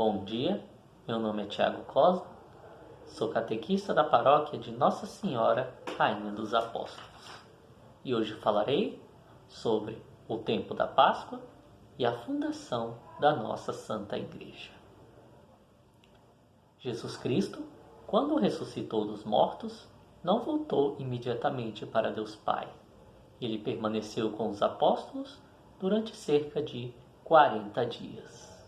Bom dia, meu nome é Tiago Costa, sou catequista da paróquia de Nossa Senhora, Rainha dos Apóstolos. E hoje falarei sobre o tempo da Páscoa e a fundação da nossa Santa Igreja. Jesus Cristo, quando ressuscitou dos mortos, não voltou imediatamente para Deus Pai. Ele permaneceu com os apóstolos durante cerca de 40 dias.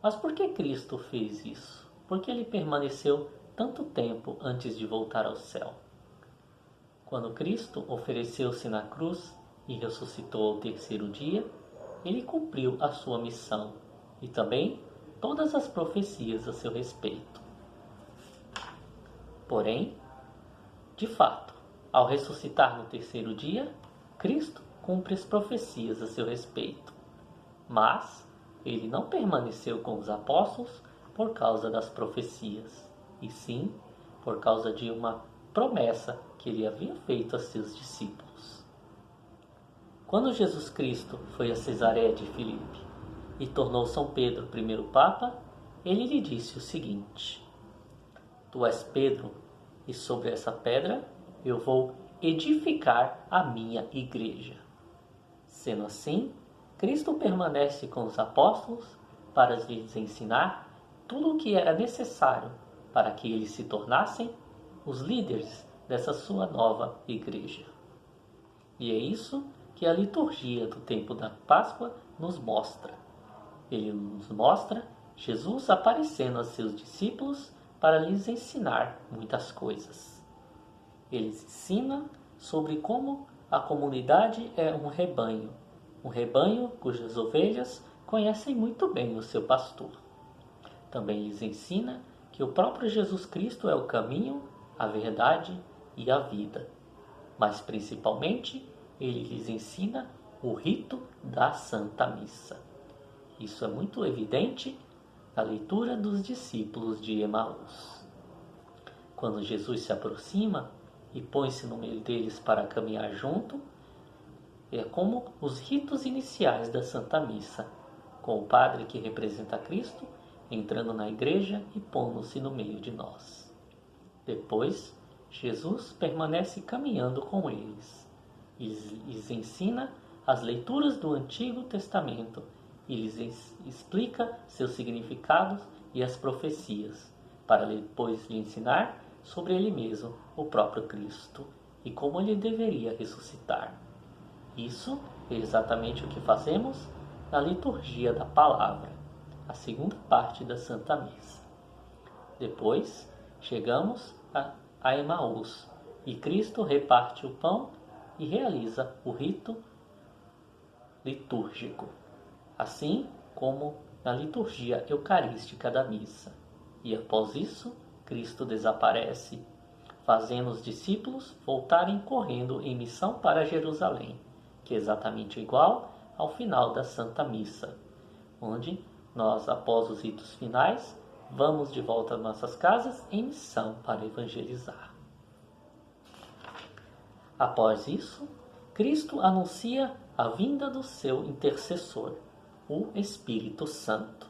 Mas por que Cristo fez isso? Por que ele permaneceu tanto tempo antes de voltar ao céu? Quando Cristo ofereceu-se na cruz e ressuscitou ao terceiro dia, ele cumpriu a sua missão e também todas as profecias a seu respeito. Porém, de fato, ao ressuscitar no terceiro dia, Cristo cumpre as profecias a seu respeito. Mas ele não permaneceu com os apóstolos por causa das profecias, e sim por causa de uma promessa que ele havia feito a seus discípulos. Quando Jesus Cristo foi a Cesareia de Filipe e tornou São Pedro o primeiro Papa, ele lhe disse o seguinte: Tu és Pedro, e sobre essa pedra eu vou edificar a minha igreja. Sendo assim, Cristo permanece com os apóstolos para lhes ensinar tudo o que era necessário para que eles se tornassem os líderes dessa sua nova igreja. E é isso que a liturgia do tempo da Páscoa nos mostra. Ele nos mostra Jesus aparecendo a seus discípulos para lhes ensinar muitas coisas. Ele ensina sobre como a comunidade é um rebanho cujas ovelhas conhecem muito bem o seu pastor. Também lhes ensina que o próprio Jesus Cristo é o caminho, a verdade e a vida. Mas principalmente, ele lhes ensina o rito da Santa Missa. Isso é muito evidente na leitura dos discípulos de Emaús. Quando Jesus se aproxima e põe-se no meio deles para caminhar junto, é como os ritos iniciais da Santa Missa, com o padre que representa Cristo entrando na igreja e pondo-se no meio de nós. Depois, Jesus permanece caminhando com eles e lhes ensina as leituras do Antigo Testamento e lhes explica seus significados e as profecias, para depois lhe ensinar sobre ele mesmo, o próprio Cristo, e como ele deveria ressuscitar. Isso é exatamente o que fazemos na liturgia da palavra, a segunda parte da Santa Missa. Depois, chegamos a Emaús e Cristo reparte o pão e realiza o rito litúrgico, assim como na liturgia eucarística da missa. E após isso, Cristo desaparece, fazendo os discípulos voltarem correndo em missão para Jerusalém, que é exatamente igual ao final da Santa Missa, onde nós, após os ritos finais, vamos de volta às nossas casas em missão para evangelizar. Após isso, Cristo anuncia a vinda do seu intercessor, o Espírito Santo,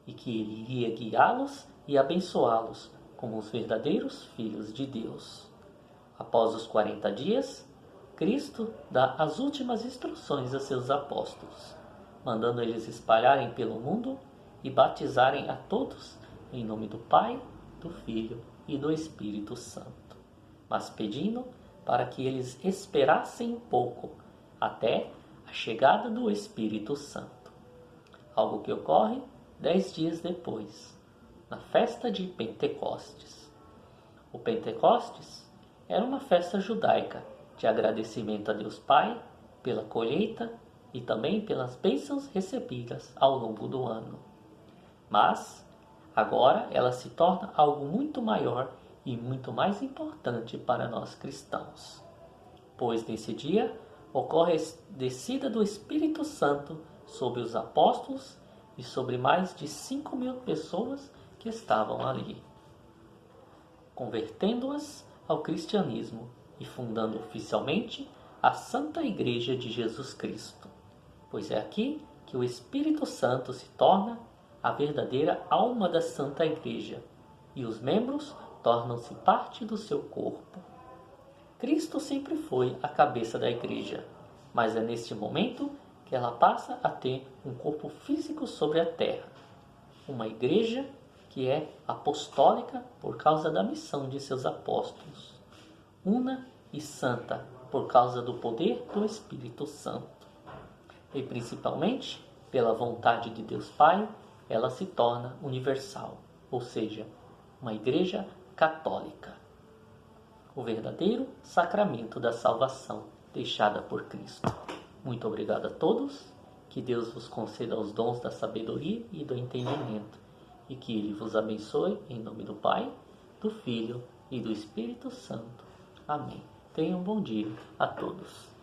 e que ele iria guiá-los e abençoá-los como os verdadeiros filhos de Deus. Após os 40 dias, Cristo dá as últimas instruções a seus apóstolos, mandando eles espalharem pelo mundo e batizarem a todos em nome do Pai, do Filho e do Espírito Santo, mas pedindo para que eles esperassem um pouco até a chegada do Espírito Santo, algo que ocorre 10 dias depois, na festa de Pentecostes. O Pentecostes era uma festa judaica de agradecimento a Deus Pai pela colheita e também pelas bênçãos recebidas ao longo do ano. Mas agora ela se torna algo muito maior e muito mais importante para nós cristãos, pois nesse dia ocorre a descida do Espírito Santo sobre os apóstolos e sobre mais de 5.000 pessoas que estavam ali, convertendo-as ao cristianismo e fundando oficialmente a Santa Igreja de Jesus Cristo, pois é aqui que o Espírito Santo se torna a verdadeira alma da Santa Igreja, e os membros tornam-se parte do seu corpo. Cristo sempre foi a cabeça da Igreja, mas é neste momento que ela passa a ter um corpo físico sobre a terra. Uma Igreja que é apostólica por causa da missão de seus apóstolos, una e santa por causa do poder do Espírito Santo. E principalmente, pela vontade de Deus Pai, ela se torna universal, ou seja, uma Igreja católica. O verdadeiro sacramento da salvação deixada por Cristo. Muito obrigado a todos, que Deus vos conceda os dons da sabedoria e do entendimento, e que Ele vos abençoe em nome do Pai, do Filho e do Espírito Santo. Amém. Tenham um bom dia a todos.